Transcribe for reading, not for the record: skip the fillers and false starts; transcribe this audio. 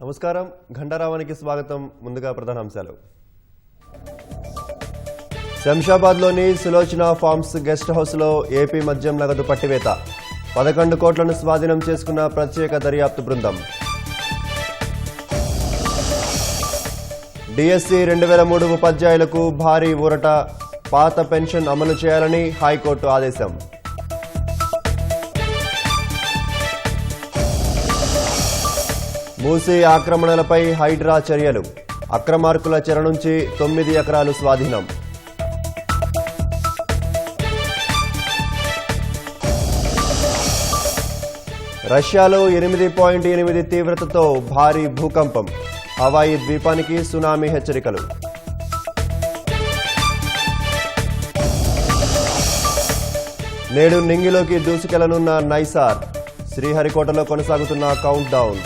నమస్కారం ఘంటారావానికి స్వాగతం. ముందుగా ప్రధానాంశాలు. శంషాబాద్లోని సులోచన ఫార్మ్స్ గెస్ట్ హౌస్లో ఏపీ మద్యం నగదు పట్టివేత. 11 కోట్లను స్వాధీనం చేసుకున్న ప్రత్యేక దర్యాప్తు బృందం. డిఎస్సి 2003 ఉపాధ్యాయులకు భారీ ఊరట. పాత పెన్షన్ అమలు చేయాలని హైకోర్టు ఆదేశం. మూసీ ఆక్రమణలపై హైడ్రా చర్యలు. అక్రమార్కుల చెర నుంచి 9 ఎకరాలు స్వాధీనం. రష్యాలో 8.8 తీవ్రతతో భారీ భూకంపం. హవాయి ద్వీపానికి సునామీ హెచ్చరికలు. నేడు నింగిలోకి దూసుకెళ్లనున్న నైసార్. శ్రీహరికోటలో కొనసాగుతున్న కౌంట్ డౌన్.